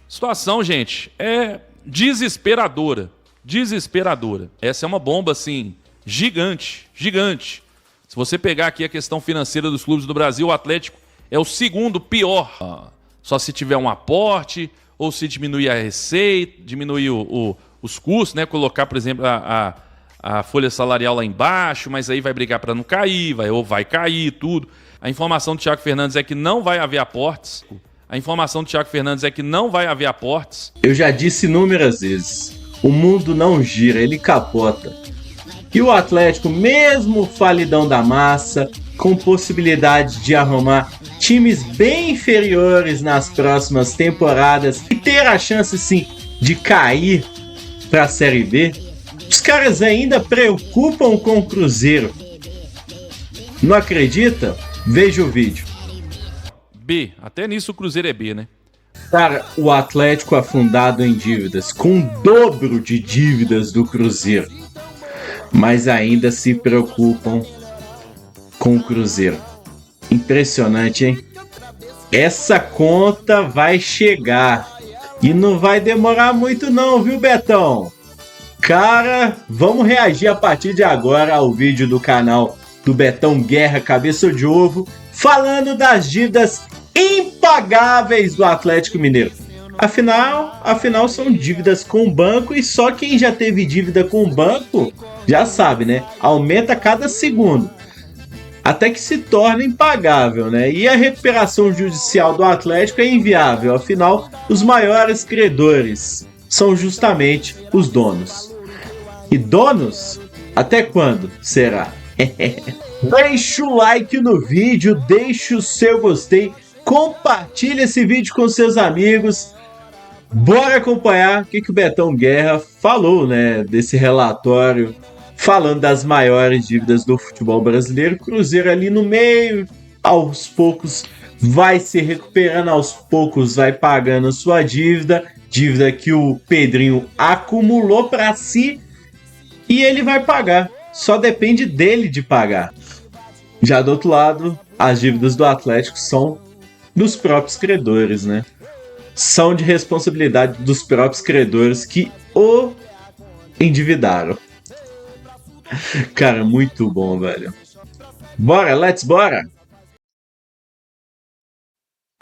Situação, gente, é desesperadora. Desesperadora. Essa é uma bomba, assim, gigante, gigante. Se você pegar aqui a questão financeira dos clubes do Brasil, o Atlético é o segundo pior. Só se tiver um aporte, ou se diminuir a receita, diminuir os custos, né? Colocar, por exemplo, a folha salarial lá embaixo, mas aí vai brigar para não cair, vai cair tudo. A informação do Thiago Fernandes é que não vai haver aportes. Eu já disse inúmeras vezes, o mundo não gira, ele capota. E o Atlético, mesmo falidão da massa, com possibilidade de arrumar times bem inferiores nas próximas temporadas e ter a chance, sim, de cair para a Série B, os caras ainda preocupam com o Cruzeiro. Não acredita? Veja o vídeo. B, até nisso o Cruzeiro é B, né? Cara, o Atlético afundado em dívidas, com o dobro de dívidas do Cruzeiro, mas ainda se preocupam com o Cruzeiro. Impressionante, hein? Essa conta vai chegar e não vai demorar muito não, viu, Betão? Cara, vamos reagir a partir de agora ao vídeo do canal do Betão Guerra Cabeça de Ovo, falando das dívidas impagáveis do Atlético Mineiro. Afinal são dívidas com o banco e só quem já teve dívida com o banco já sabe, né? Aumenta a cada segundo, até que se torna impagável, né? E a recuperação judicial do Atlético é inviável, afinal, os maiores credores são justamente os donos. E donos? Até quando será? Deixa o like no vídeo, deixa o seu gostei, compartilha esse vídeo com seus amigos. Bora acompanhar o que o Betão Guerra falou, né, desse relatório, falando das maiores dívidas do futebol brasileiro. Cruzeiro ali no meio, aos poucos vai se recuperando, aos poucos vai pagando sua dívida que o Pedrinho acumulou para si, e ele vai pagar. Só depende dele de pagar. Já do outro lado, as dívidas do Atlético são dos próprios credores, né? São de responsabilidade dos próprios credores que o endividaram. Cara, muito bom, velho. Bora, bora!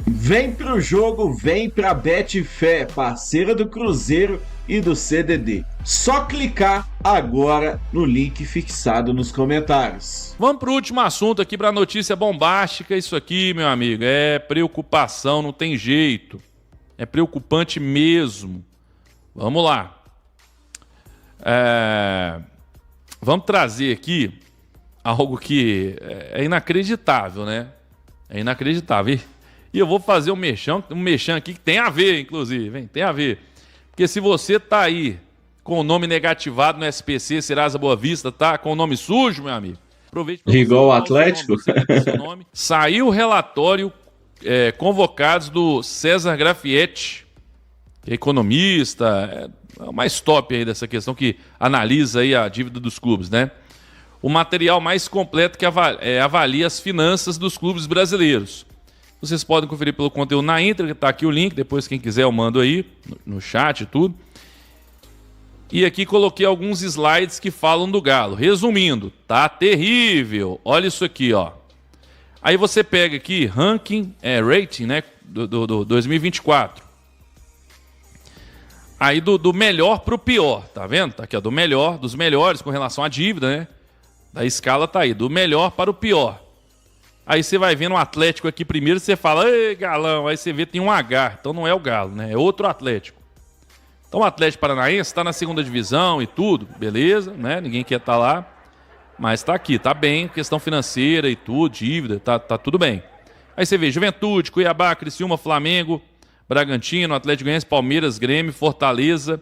Vem pro jogo, vem pra Betfé, parceira do Cruzeiro e do CDD. Só clicar agora no link fixado nos comentários. Vamos pro último assunto aqui, pra notícia bombástica. Isso aqui, meu amigo, é preocupação, não tem jeito. É preocupante mesmo. Vamos lá. Vamos trazer aqui algo que é inacreditável, né? É inacreditável. E eu vou fazer um mexão aqui que tem a ver, inclusive, hein? Tem a ver. Porque se você tá aí com o nome negativado no SPC Serasa Boa Vista, tá com o nome sujo, meu amigo, aproveite para igual o Atlético. Nome. Saiu o relatório convocados do César Grafietti, que é economista, é o mais top aí dessa questão, que analisa aí a dívida dos clubes, né? O material mais completo que avalia as finanças dos clubes brasileiros. Vocês podem conferir pelo conteúdo na íntegra, tá aqui o link, depois quem quiser eu mando aí no chat e tudo. E aqui coloquei alguns slides que falam do Galo. Resumindo, tá terrível. Olha isso aqui, ó. Aí você pega aqui ranking, rating, né, do 2024. Aí do melhor pro pior, tá vendo? Tá aqui, ó, do melhor, dos melhores com relação à dívida, né? Da escala tá aí, do melhor para o pior. Aí você vai vendo o Atlético aqui primeiro, você fala, ei, Galão, aí você vê tem um H, então não é o Galo, né? É outro Atlético. Então o Atlético Paranaense está na segunda divisão e tudo, beleza, né? Ninguém quer estar lá, mas tá aqui, tá bem, questão financeira e tudo, dívida, tá tudo bem. Aí você vê Juventude, Cuiabá, Criciúma, Flamengo, Bragantino, Atlético Goianiense, Palmeiras, Grêmio, Fortaleza.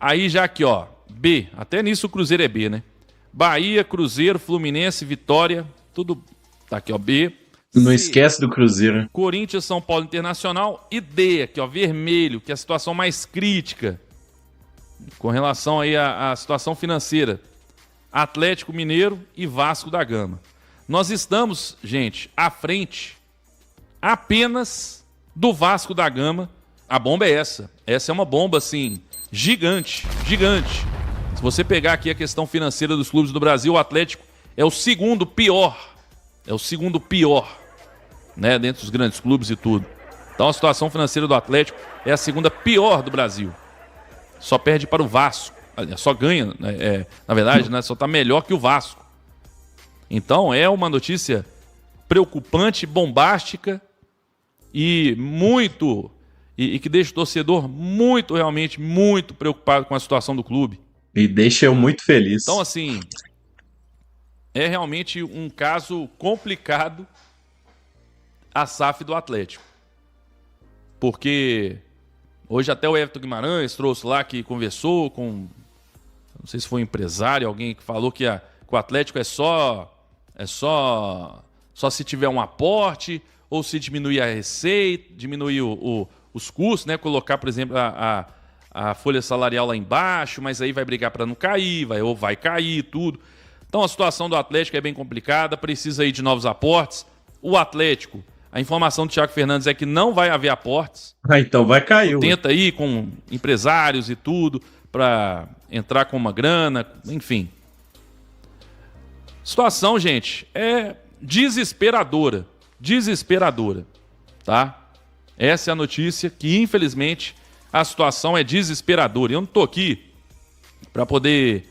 Aí já aqui, ó, B, até nisso o Cruzeiro é B, né? Bahia, Cruzeiro, Fluminense, Vitória, tudo tá aqui, ó, B. Não esquece do Cruzeiro. Corinthians, São Paulo Internacional e D, aqui, ó, vermelho, que é a situação mais crítica com relação aí à situação financeira. Atlético Mineiro e Vasco da Gama. Nós estamos, gente, à frente apenas do Vasco da Gama A bomba é essa. Essa é uma bomba, assim, gigante, gigante. Se você pegar aqui a questão financeira dos clubes do Brasil, o Atlético é o segundo pior. É o segundo pior, né, dentre os grandes clubes e tudo. Então a situação financeira do Atlético é a segunda pior do Brasil. Só perde para o Vasco. Só ganha, né, na verdade, né, só está melhor que o Vasco. Então é uma notícia preocupante, bombástica e muito... E que deixa o torcedor muito, realmente, muito preocupado com a situação do clube. E deixa eu muito feliz. Então, assim, é realmente um caso complicado a SAF do Atlético. Porque hoje até o Everton Guimarães trouxe lá que conversou com, não sei se foi um empresário, alguém que falou que o Atlético é só se tiver um aporte ou se diminuir a receita, diminuir os custos, né? Colocar, por exemplo, a folha salarial lá embaixo, mas aí vai brigar para não cair, vai cair tudo. Então a situação do Atlético é bem complicada, precisa aí de novos aportes. O Atlético, a informação do Thiago Fernandes é que não vai haver aportes. Então vai cair. Tenta aí com empresários e tudo para entrar com uma grana, enfim. Situação, gente, é desesperadora. Desesperadora, tá? Essa é a notícia que, infelizmente, a situação é desesperadora. Eu não estou aqui para poder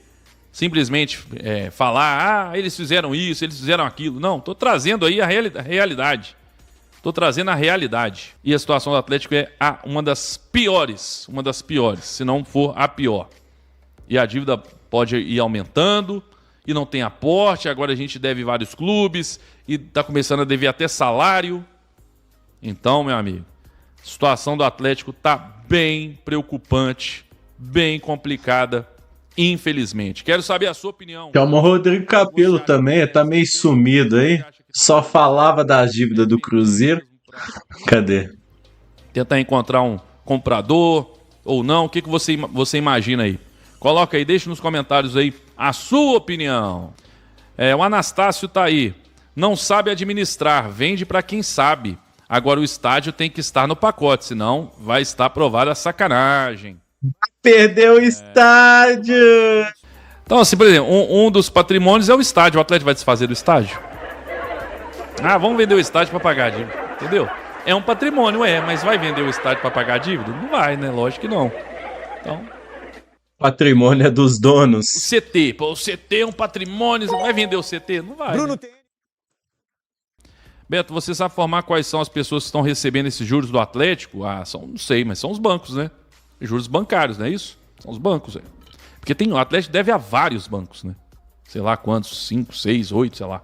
simplesmente falar, eles fizeram isso, eles fizeram aquilo. Não, estou trazendo aí a realidade. Estou trazendo a realidade. E a situação do Atlético é uma das piores, se não for a pior. E a dívida pode ir aumentando, e não tem aporte, agora a gente deve vários clubes, e está começando a dever até salário. Então, meu amigo, a situação do Atlético está bem preocupante, bem complicada, infelizmente. Quero saber a sua opinião. Calma, o Rodrigo Capello também tá meio sumido aí. Só falava das dívidas do Cruzeiro. Cadê? Tentar encontrar um comprador ou não. O que você imagina aí? Coloca aí, deixa nos comentários aí a sua opinião. O Anastácio tá aí. Não sabe administrar, vende para quem sabe. Agora o estádio tem que estar no pacote, senão vai estar provada a sacanagem. Perdeu o estádio! Então, assim, por exemplo, um dos patrimônios é o estádio. O Atlético vai desfazer do estádio? Vamos vender o estádio para pagar a dívida, entendeu? É um patrimônio, mas vai vender o estádio para pagar a dívida? Não vai, né? Lógico que não. Então... patrimônio é dos donos. O CT, o CT é um patrimônio, você vai vender o CT? Não vai. Bruno, né? Beto, você sabe formar quais são as pessoas que estão recebendo esses juros do Atlético? Não sei, mas são os bancos, né? Juros bancários, não é isso? São os bancos, Porque o Atlético deve a vários bancos, né? Sei lá quantos, 5, 6, 8, sei lá.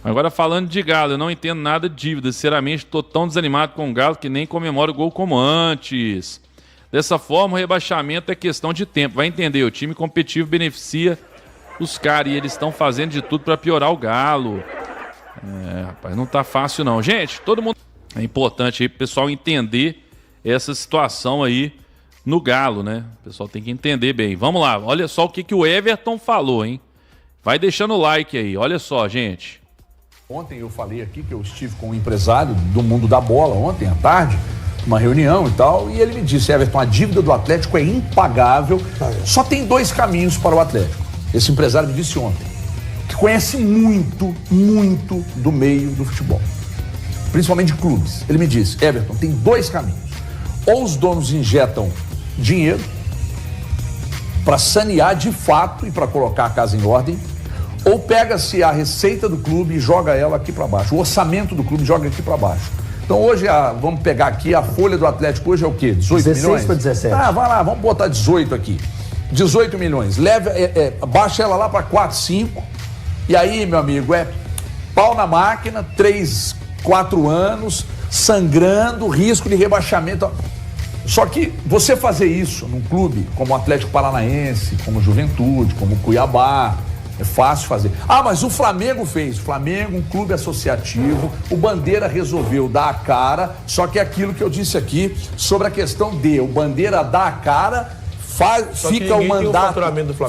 Agora falando de Galo, eu não entendo nada de dívida. Sinceramente, estou tão desanimado com o Galo que nem comemoro o gol como antes. Dessa forma, o rebaixamento é questão de tempo. Vai entender, o time competitivo beneficia os caras e eles estão fazendo de tudo para piorar o Galo. Rapaz, não tá fácil não. Gente, todo mundo... É importante aí pro pessoal entender essa situação aí no Galo, né? O pessoal tem que entender bem. Vamos lá, olha só o que o Everton falou, hein? Vai deixando o like aí, olha só, gente. Ontem eu falei aqui que eu estive com um empresário do mundo da bola, ontem à tarde, uma reunião e tal, e ele me disse, Everton, a dívida do Atlético é impagável, só tem 2 caminhos para o Atlético. Esse empresário me disse ontem, que conhece muito, muito do meio do futebol, principalmente de clubes. Ele me disse, Everton, tem 2 caminhos. Ou os donos injetam dinheiro para sanear de fato e para colocar a casa em ordem, ou pega-se a receita do clube e joga ela aqui para baixo, o orçamento do clube joga aqui para baixo. Então hoje, vamos pegar aqui, a folha do Atlético hoje é o quê? 18 milhões? 16 para 17. Vai lá, vamos botar 18 aqui. 18 milhões. Baixa ela lá para 4, 5. E aí, meu amigo, pau na máquina, 3, 4 anos, sangrando, risco de rebaixamento. Só que você fazer isso num clube como o Atlético Paranaense, como o Juventude, como o Cuiabá, é fácil fazer. Mas o Flamengo fez. O Flamengo, um clube associativo, o Bandeira resolveu dar a cara, só que é aquilo que eu disse aqui sobre a questão o Bandeira dá a cara,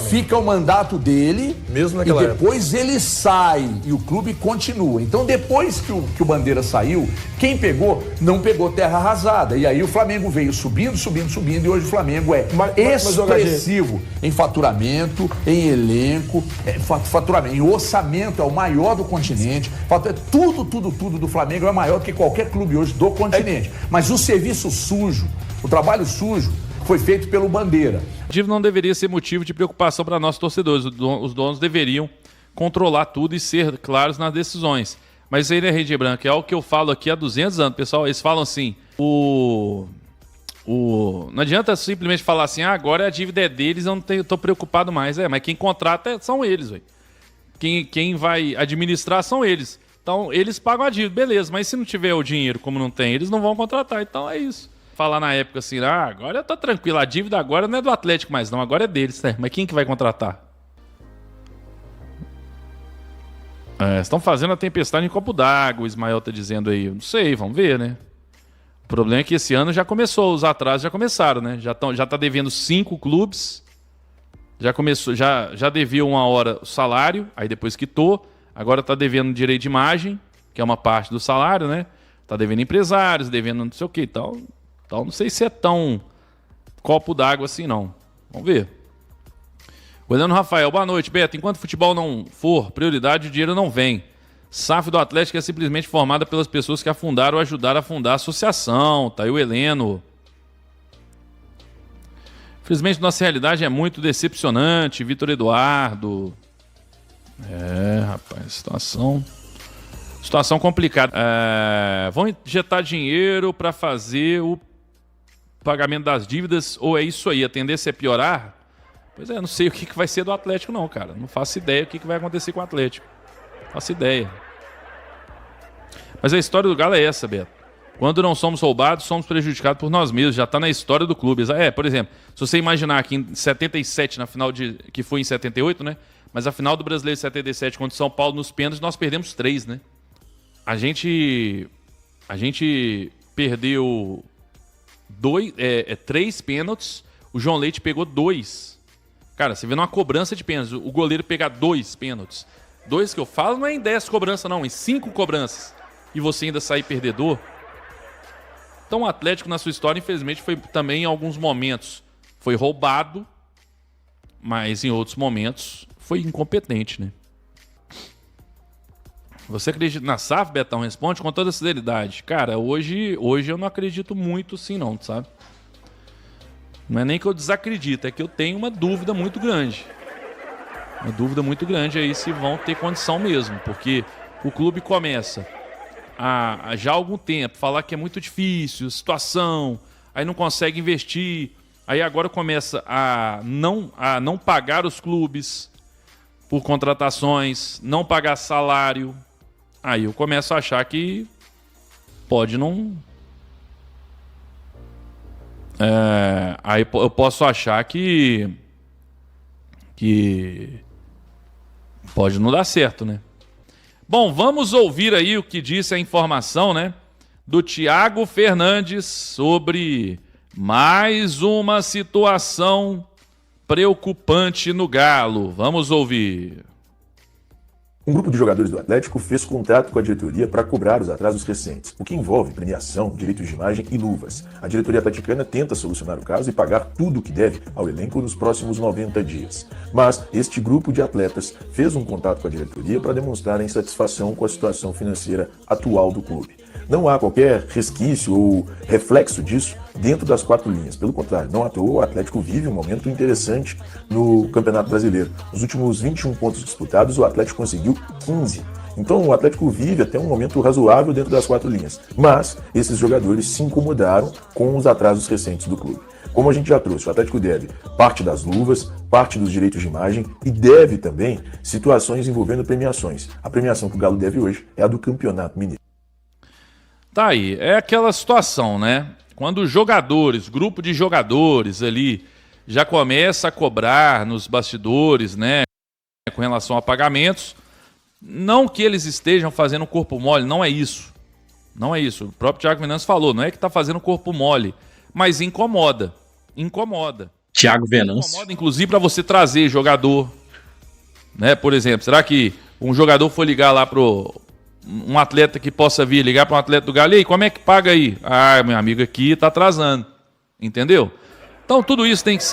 Fica o mandato dele mesmo naquela e depois ele sai e o clube continua. Então depois que o Bandeira saiu, quem pegou, não pegou terra arrasada. E aí o Flamengo veio subindo e hoje o Flamengo é expressivo em faturamento, em elenco, faturamento, em orçamento, é o maior do continente. Tudo do Flamengo é maior que qualquer clube hoje do continente. Mas o serviço sujo, o trabalho sujo, foi feito pelo Bandeira. A dívida não deveria ser motivo de preocupação para nossos torcedores. Os donos deveriam controlar tudo e ser claros nas decisões. Mas isso aí, né, Rede Branca, é o que eu falo aqui há 200 anos. Pessoal, eles falam assim, não adianta simplesmente falar assim, agora a dívida é deles, eu não estou preocupado mais. Mas quem contrata são eles, véio. Quem vai administrar são eles. Então, eles pagam a dívida, beleza. Mas se não tiver o dinheiro, como não tem, eles não vão contratar. Então, é isso. Falar na época assim, agora eu tô tranquilo, a dívida agora não é do Atlético mais não, agora é deles, né? Mas quem que vai contratar? Estão fazendo a tempestade em copo d'água, o Ismael tá dizendo aí. Não sei, vamos ver, né? O problema é que esse ano já começou, os atrasos já começaram, né? Já tá devendo 5 clubes, já devia uma hora o salário, aí depois quitou, agora tá devendo direito de imagem, que é uma parte do salário, né? Tá devendo empresários, devendo não sei o que e tal. Então, não sei se é tão copo d'água assim, não. Vamos ver. O Heleno Rafael, boa noite, Beto. Enquanto o futebol não for prioridade, o dinheiro não vem. SAF do Atlético é simplesmente formada pelas pessoas que afundaram ou ajudaram a fundar a associação. Tá aí o Heleno. Infelizmente, nossa realidade é muito decepcionante. Vitor Eduardo. Rapaz, situação complicada. Vão injetar dinheiro para fazer o pagamento das dívidas, ou é isso aí? A tendência é piorar? Pois é, não sei o que vai ser do Atlético não, cara. Não faço ideia o que vai acontecer com o Atlético. Não faço ideia. Mas a história do Galo é essa, Beto. Quando não somos roubados, somos prejudicados por nós mesmos. Já está na história do clube. Por exemplo, se você imaginar que em 77, na final que foi em 78, né? Mas a final do Brasileiro de 77 contra o São Paulo nos pênaltis, nós perdemos 3, né? A gente perdeu 3 pênaltis, o João Leite pegou 2. Cara, você vê numa cobrança de pênaltis, o goleiro pegar 2 pênaltis. 2 que eu falo não é em 10 cobranças não, em 5 cobranças. E você ainda sair perdedor. Então o Atlético na sua história, infelizmente, foi também em alguns momentos foi roubado, mas em outros momentos foi incompetente, né? Você acredita na SAF, Betão? Responde com toda sinceridade. Cara, hoje eu não acredito muito sim não, sabe? Não é nem que eu desacredito, é que eu tenho uma dúvida muito grande. Uma dúvida muito grande aí se vão ter condição mesmo. Porque o clube começa a já há algum tempo falar que é muito difícil, situação, aí não consegue investir. Aí agora começa a não pagar os clubes por contratações, não pagar salário. Aí eu começo a achar que pode não... aí eu posso achar que pode não dar certo, né? Bom, vamos ouvir aí o que disse a informação, né? Do Thiago Fernandes sobre mais uma situação preocupante no Galo. Vamos ouvir. Um grupo de jogadores do Atlético fez contrato com a diretoria para cobrar os atrasos recentes, o que envolve premiação, direitos de imagem e luvas. A diretoria atleticana tenta solucionar o caso e pagar tudo o que deve ao elenco nos próximos 90 dias. Mas este grupo de atletas fez um contato com a diretoria para demonstrar insatisfação com a situação financeira atual do clube. Não há qualquer resquício ou reflexo disso dentro das 4 linhas. Pelo contrário, não à toa, o Atlético vive um momento interessante no Campeonato Brasileiro. Nos últimos 21 pontos disputados, o Atlético conseguiu 15. Então o Atlético vive até um momento razoável dentro das 4 linhas. Mas esses jogadores se incomodaram com os atrasos recentes do clube. Como a gente já trouxe, o Atlético deve parte das luvas, parte dos direitos de imagem e deve também situações envolvendo premiações. A premiação que o Galo deve hoje é a do Campeonato Mineiro. Tá aí, é aquela situação, né? Quando os jogadores, grupo de jogadores ali, já começa a cobrar nos bastidores, né? Com relação a pagamentos, não que eles estejam fazendo corpo mole, não é isso. Não é isso. O próprio Thiago Fernandes falou, não é que tá fazendo corpo mole, mas incomoda. Incomoda. Thiago Venâncio. Incomoda, inclusive, para você trazer jogador, né? Por exemplo, será que um jogador for ligar lá pro um atleta que possa vir ligar para um atleta do Galo, e aí, como é que paga aí? Ah, meu amigo, aqui tá atrasando, entendeu? Então tudo isso tem que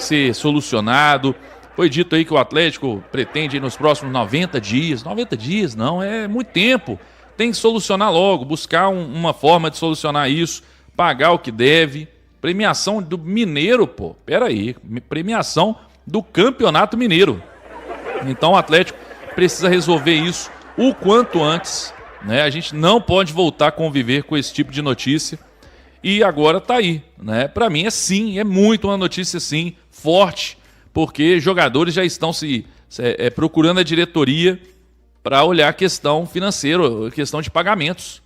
ser solucionado. Foi dito aí que o Atlético pretende ir nos próximos 90 dias. 90 dias não, é muito tempo. Tem que solucionar logo, buscar uma forma de solucionar isso, pagar o que deve. Premiação do Mineiro, pô. Pera aí, premiação do Campeonato Mineiro. Então o Atlético precisa resolver isso o quanto antes, né? A gente não pode voltar a conviver com esse tipo de notícia. E agora tá aí, né? Para mim é muito uma notícia sim, forte, porque jogadores já estão procurando a diretoria para olhar a questão financeira, a questão de pagamentos.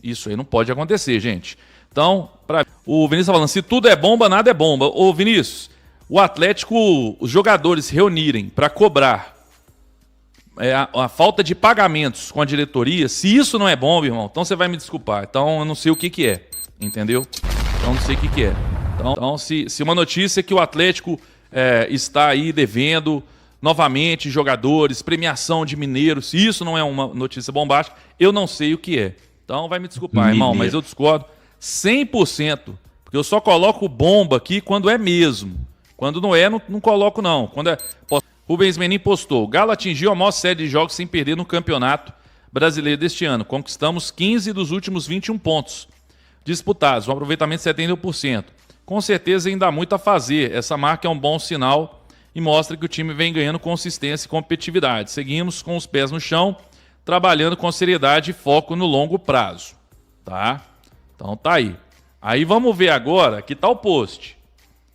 Isso aí não pode acontecer, gente. Então, o Vinícius tá falando, se tudo é bomba, nada é bomba. Ô Vinícius, o Atlético, os jogadores se reunirem para cobrar a falta de pagamentos com a diretoria, se isso não é bomba, irmão, então você vai me desculpar. Então eu não sei o que é, entendeu? Então não sei o que é. Então se uma notícia que o Atlético está aí devendo novamente jogadores, premiação de mineiros, se isso não é uma notícia bombástica, eu não sei o que é. Então vai me desculpar, irmão, mas eu discordo 100%, porque eu só coloco bomba aqui quando é mesmo. Quando não é, não coloco não. Quando é... Rubens Menin postou, o Galo atingiu a maior série de jogos sem perder no Campeonato Brasileiro deste ano. Conquistamos 15 dos últimos 21 pontos disputados, um aproveitamento de 71%. Com certeza ainda há muito a fazer. Essa marca é um bom sinal e mostra que o time vem ganhando consistência e competitividade. Seguimos com os pés no chão, trabalhando com seriedade e foco no longo prazo. Tá? Então tá aí. Aí vamos ver agora, aqui tá o post.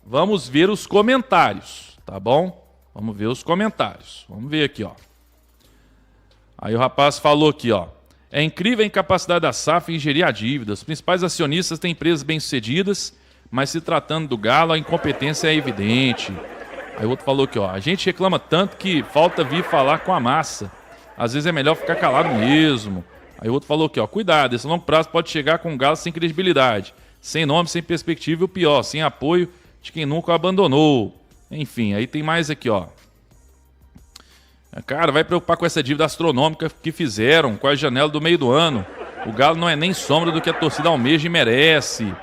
Vamos ver os comentários, tá bom? Vamos ver os comentários. Vamos ver aqui, ó. Aí o rapaz falou aqui, ó. É incrível a incapacidade da SAF em gerir a dívida. Os principais acionistas têm empresas bem-sucedidas, mas se tratando do Galo, a incompetência é evidente. Aí o outro falou aqui, ó. A gente reclama tanto que falta vir falar com a massa. Às vezes é melhor ficar calado mesmo. Aí o outro falou aqui, ó. Cuidado, esse longo prazo pode chegar com o Galo sem credibilidade. Sem nome, sem perspectiva e o pior, sem apoio de quem nunca o abandonou. Enfim, aí tem mais aqui, ó. Cara, vai preocupar com essa dívida astronômica que fizeram com a janela do meio do ano. O Galo não é nem sombra do que a torcida almeja e merece.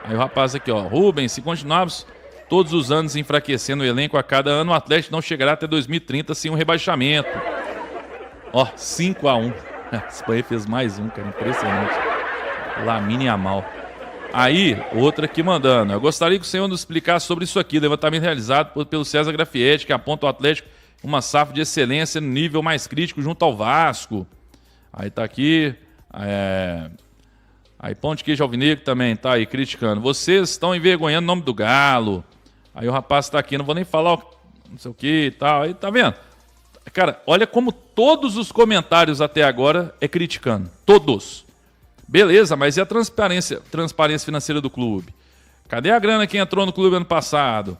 Aí o rapaz aqui, ó. Rubens, se continuarmos todos os anos enfraquecendo o elenco a cada ano, o Atlético não chegará até 2030 sem um rebaixamento. Ó, 5-1. A Espanha fez mais um, cara. Impressionante. Lamine Yamal. Aí, outra aqui mandando. Eu gostaria que o senhor nos explicasse sobre isso aqui. Levantamento realizado pelo César Grafietti, que aponta o Atlético uma safra de excelência no nível mais crítico junto ao Vasco. Aí tá aqui. Aí Pão de Queijo Alvinegro também tá aí criticando. Vocês estão envergonhando o nome do Galo. Aí o rapaz tá aqui. Não vou nem falar não sei o que e tal. Aí tá vendo? Cara, olha como todos os comentários até agora é criticando. Todos. Beleza, mas e a transparência financeira do clube? Cadê a grana que entrou no clube ano passado?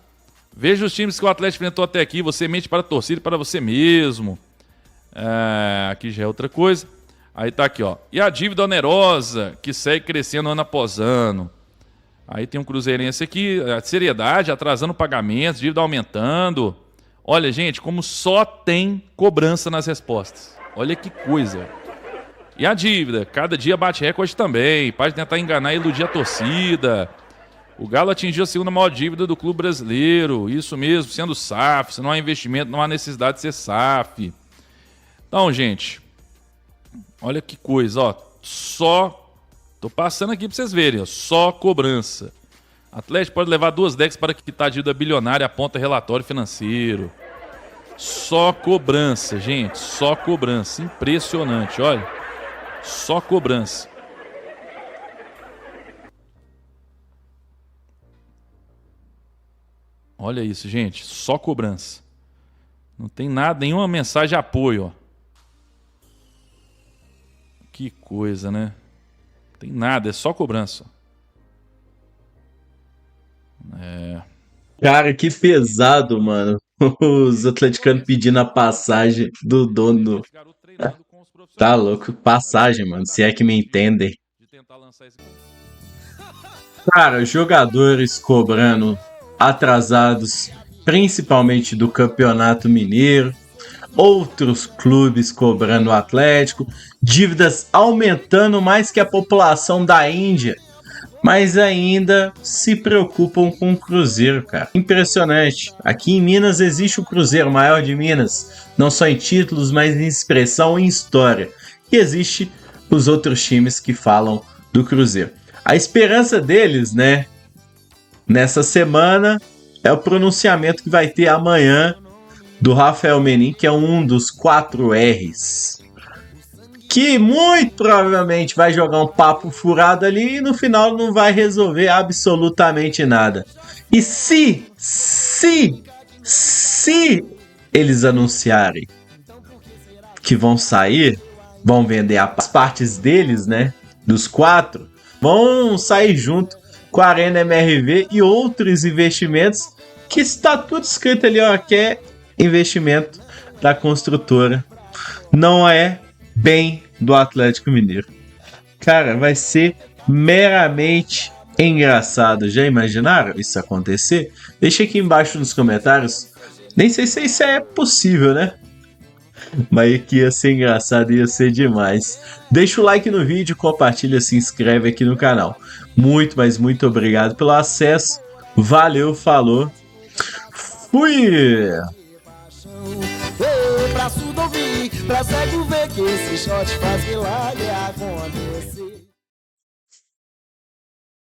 Veja os times que o Atlético enfrentou até aqui. Você mente para a torcida e para você mesmo. Aqui já é outra coisa. Aí tá aqui, ó. E a dívida onerosa que segue crescendo ano após ano. Aí tem um cruzeirense aqui. A seriedade, atrasando pagamentos, dívida aumentando. Olha, gente, como só tem cobrança nas respostas. Olha que coisa. E a dívida, cada dia bate recorde também. Pode tentar enganar e iludir a torcida. O Galo atingiu a segunda maior dívida do clube brasileiro. Isso mesmo, sendo SAF. Se não há investimento, não há necessidade de ser SAF. Então, gente, olha que coisa, ó. Tô passando aqui pra vocês verem, ó. Só cobrança. Atlético pode levar 2 décadas para quitar a dívida bilionária, aponta relatório financeiro. Só cobrança, gente. Só cobrança. Impressionante, olha. Só cobrança. Olha isso, gente. Só cobrança. Não tem nada, nenhuma mensagem de apoio, ó. Que coisa, né? Não tem nada, é só cobrança. Cara, que pesado, mano. Os atleticanos pedindo a passagem do dono. Tá louco, passagem, mano. Se é que me entendem. Cara, jogadores cobrando atrasados, principalmente do Campeonato Mineiro, outros clubes cobrando o Atlético, dívidas aumentando mais que a população da Índia, mas ainda se preocupam com o Cruzeiro, cara. Impressionante. Aqui em Minas existe o Cruzeiro, o maior de Minas, não só em títulos, mas em expressão e em história. E existe os outros times que falam do Cruzeiro. A esperança deles, né, nessa semana é o pronunciamento que vai ter amanhã do Rafael Menin, que é um dos 4 R's, que muito provavelmente vai jogar um papo furado ali e no final não vai resolver absolutamente nada. E se eles anunciarem que vão sair, vão vender as partes deles, né, dos 4, vão sair junto com a Arena MRV e outros investimentos, que está tudo escrito ali, ó, que é investimento da construtora, não é bem do Atlético Mineiro. Cara, vai ser meramente engraçado. Já imaginaram isso acontecer? Deixa aqui embaixo nos comentários. Nem sei se isso é possível, né? Mas que ia ser engraçado, ia ser demais. Deixa o like no vídeo, compartilha, se inscreve aqui no canal. Muito, mas muito obrigado pelo acesso. Valeu, falou. Fui! Pra surdo ouvir, pra cego ver que esse shot faz milagre acontecer.